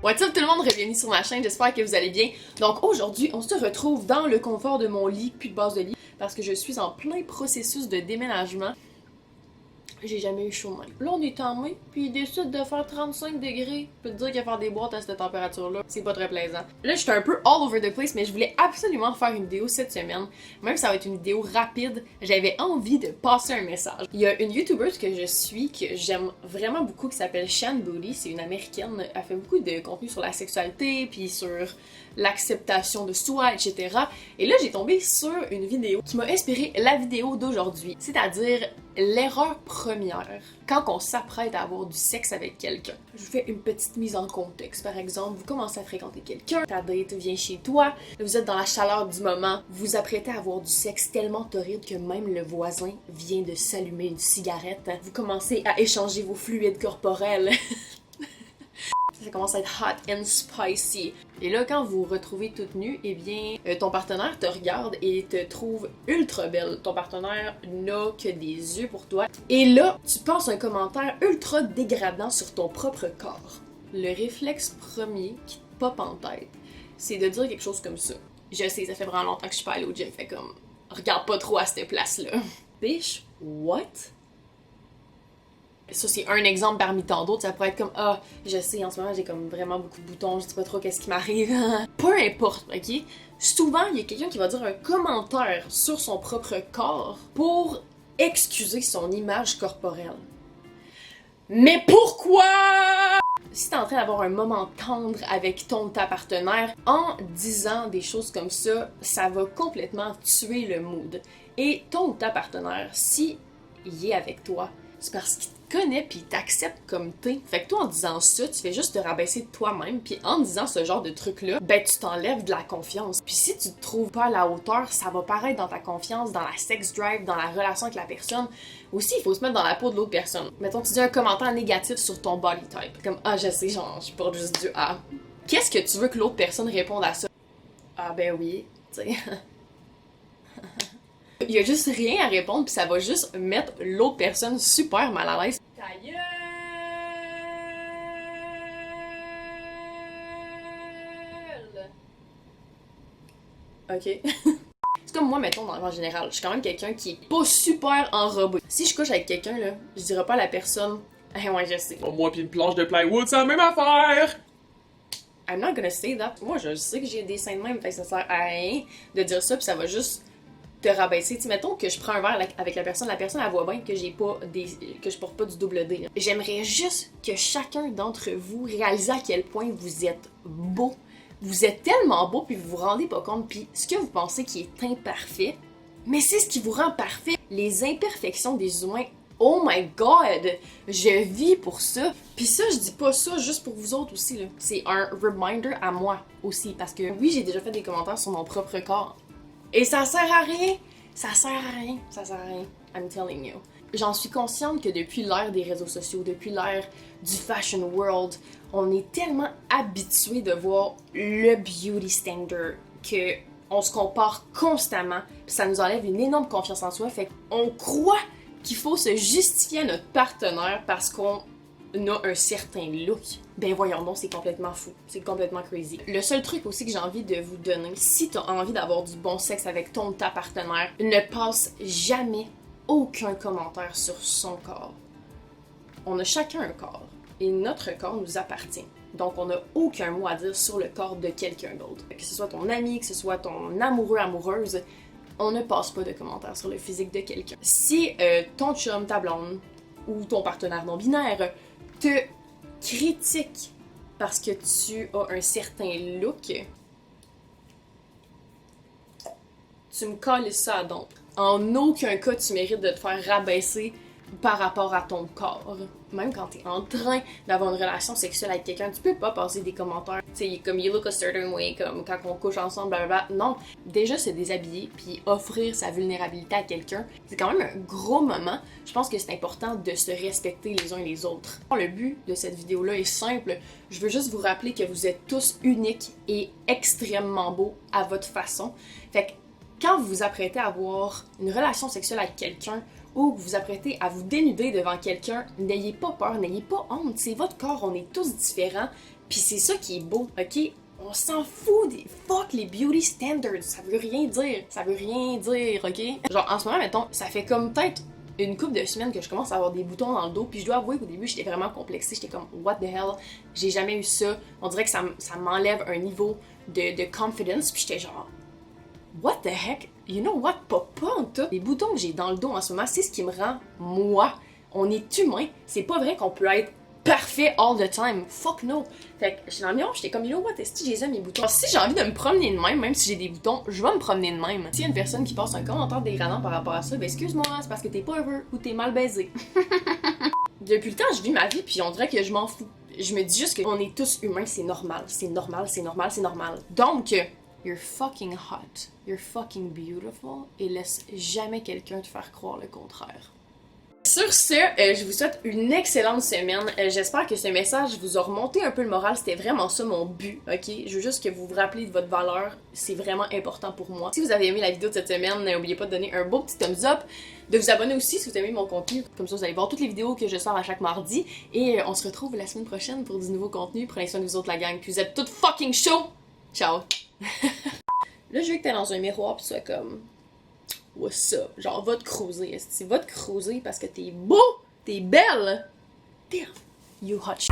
What's up tout le monde, bienvenue sur ma chaîne, j'espère que vous allez bien. Donc aujourd'hui, on se retrouve dans le confort de mon lit, plus de base de lit, parce que je suis en plein processus de déménagement. J'ai jamais eu chaud de même. Là, on est en mai, puis il décide de faire 35 degrés. Je peux te dire qu'à faire des boîtes à cette température-là, c'est pas très plaisant. Là, j'étais un peu all over the place, mais je voulais absolument faire une vidéo cette semaine. Même si ça va être une vidéo rapide, j'avais envie de passer un message. Il y a une YouTubeuse que je suis, que j'aime vraiment beaucoup, qui s'appelle Shan Boody. C'est une américaine. Elle fait beaucoup de contenu sur la sexualité, puis sur l'acceptation de soi, etc. Et là, j'ai tombé sur une vidéo qui m'a inspiré la vidéo d'aujourd'hui. C'est-à-dire l'erreur première quand on s'apprête à avoir du sexe avec quelqu'un. Je vous fais une petite mise en contexte. Par exemple, vous commencez à fréquenter quelqu'un, ta date vient chez toi, vous êtes dans la chaleur du moment, vous vous apprêtez à avoir du sexe tellement torride que même le voisin vient de s'allumer une cigarette. Vous commencez à échanger vos fluides corporels. Ça commence à être hot and spicy. Et là, quand vous vous retrouvez toute nue, eh bien, ton partenaire te regarde et te trouve ultra belle. Ton partenaire n'a que des yeux pour toi. Et là, tu penses un commentaire ultra dégradant sur ton propre corps. Le réflexe premier qui te pop en tête, c'est de dire quelque chose comme ça. Je sais, ça fait vraiment longtemps que je suis pas allée au gym, fait comme, regarde pas trop à cette place-là. Bitch, what? Ça, c'est un exemple parmi tant d'autres. Ça pourrait être comme, ah, je sais, en ce moment, j'ai comme vraiment beaucoup de boutons, je sais pas trop qu'est-ce qui m'arrive. Peu importe, ok? Souvent, il y a quelqu'un qui va dire un commentaire sur son propre corps pour excuser son image corporelle. Mais pourquoi? Si t'es en train d'avoir un moment tendre avec ton ou ta partenaire, en disant des choses comme ça, ça va complètement tuer le mood. Et ton ou ta partenaire, si il est avec toi, c'est parce qu'il te connaît pis il t'accepte comme t'es. Fait que toi, en disant ça, tu fais juste te rabaisser de toi-même, pis en disant ce genre de truc-là, ben tu t'enlèves de la confiance. Puis si tu te trouves pas à la hauteur, ça va paraître dans ta confiance, dans la sex drive, dans la relation avec la personne. Aussi, il faut se mettre dans la peau de l'autre personne. Mettons, tu dis un commentaire négatif sur ton body type. Comme, ah, je sais, genre, je porte juste du A. Qu'est-ce que tu veux que l'autre personne réponde à ça? Ah ben oui, tu sais. Il y a juste rien à répondre, puis ça va juste mettre l'autre personne super mal à l'aise. Ta gueule! Ok. C'est comme moi, mettons, en général. Je suis quand même quelqu'un qui est pas super enrobé. Si je couche avec quelqu'un, là, je dirais pas à la personne, hey, ouais, je sais. Moi pis une planche de plywood, c'est la même affaire! I'm not gonna say that. Moi, je sais que j'ai des seins de même, fait que ça sert à rien de dire ça, puis ça va juste te rabaisser. Tu mettons que je prends un verre avec la personne elle voit bien que que je porte pas du double D. J'aimerais juste que chacun d'entre vous réalise à quel point vous êtes beau. Vous êtes tellement beau puis vous vous rendez pas compte, puis ce que vous pensez qui est imparfait, mais c'est ce qui vous rend parfait. Les imperfections des humains, oh my god, je vis pour ça. Puis ça, je dis pas ça juste pour vous autres aussi, là. C'est un reminder à moi aussi, parce que oui, j'ai déjà fait des commentaires sur mon propre corps. Et ça sert à rien! Ça sert à rien! Ça sert à rien. I'm telling you. J'en suis consciente que depuis l'ère des réseaux sociaux, depuis l'ère du fashion world, on est tellement habitué de voir le beauty standard que on se compare constamment, puis ça nous enlève une énorme confiance en soi, fait qu'on croit qu'il faut se justifier à notre partenaire parce qu'on a un certain look. Ben voyons donc, c'est complètement fou. C'est complètement crazy. Le seul truc aussi que j'ai envie de vous donner, si t'as envie d'avoir du bon sexe avec ton ou ta partenaire, ne passe jamais aucun commentaire sur son corps. On a chacun un corps et notre corps nous appartient. Donc on n'a aucun mot à dire sur le corps de quelqu'un d'autre. Que ce soit ton ami, que ce soit ton amoureux, amoureuse, on ne passe pas de commentaires sur le physique de quelqu'un. Si ton chum, ta blonde ou ton partenaire non-binaire te critique parce que tu as un certain look, tu me colles ça à donc. En aucun cas, tu mérites de te faire rabaisser par rapport à ton corps. Même quand t'es en train d'avoir une relation sexuelle avec quelqu'un, tu peux pas passer des commentaires, tu sais, comme you look a certain way, comme quand on couche ensemble, blablabla. Non, déjà se déshabiller puis offrir sa vulnérabilité à quelqu'un, c'est quand même un gros moment. Je pense que c'est important de se respecter les uns les autres. Le but de cette vidéo-là est simple. Je veux juste vous rappeler que vous êtes tous uniques et extrêmement beaux à votre façon. Fait que quand vous vous apprêtez à avoir une relation sexuelle avec quelqu'un, ou que vous apprêtez à vous dénuder devant quelqu'un, n'ayez pas peur, n'ayez pas honte. C'est votre corps, on est tous différents. Puis c'est ça qui est beau, ok? On s'en fout des fuck les beauty standards. Ça veut rien dire. Ça veut rien dire, ok? Genre, en ce moment, mettons, ça fait comme peut-être une couple de semaines que je commence à avoir des boutons dans le dos, puis je dois avouer qu'au début, j'étais vraiment complexée. J'étais comme, what the hell? J'ai jamais eu ça. On dirait que ça m'enlève un niveau de confidence, puis j'étais genre, what the heck? You know what? Pas en tout. Les boutons que j'ai dans le dos en ce moment, c'est ce qui me rend moi. On est humain. C'est pas vrai qu'on peut être parfait all the time. Fuck no. Fait que j'étais dans le miroir, j'étais comme, you know what, est-ce que j'ai mes boutons? Alors, si j'ai envie de me promener de même si j'ai des boutons, je vais me promener de même. S'il y a une personne qui passe un commentaire dégradant par rapport à ça, ben excuse-moi, c'est parce que t'es pas heureux ou t'es mal baisé. Depuis le temps, je vis ma vie, puis on dirait que je m'en fous. Je me dis juste qu'on est tous humains, c'est normal. C'est normal, c'est normal, c'est normal. Donc, you're fucking hot, you're fucking beautiful, et laisse jamais quelqu'un te faire croire le contraire. Sur ce, je vous souhaite une excellente semaine. J'espère que ce message vous a remonté un peu le moral. C'était vraiment ça mon but, ok? Je veux juste que vous vous rappelez de votre valeur. C'est vraiment important pour moi. Si vous avez aimé la vidéo de cette semaine, n'oubliez pas de donner un beau petit thumbs up, de vous abonner aussi si vous aimez mon contenu. Comme ça, vous allez voir toutes les vidéos que je sors à chaque mardi. Et on se retrouve la semaine prochaine pour du nouveau contenu. Prenez soin de vous autres, la gang. Puis vous êtes toutes fucking chaud! Ciao! Là, je veux que t'es dans un miroir pis tu sois comme... What's up? Genre, va te cruiser. Va te cruiser parce que t'es beau! T'es belle! Damn! You hot shit!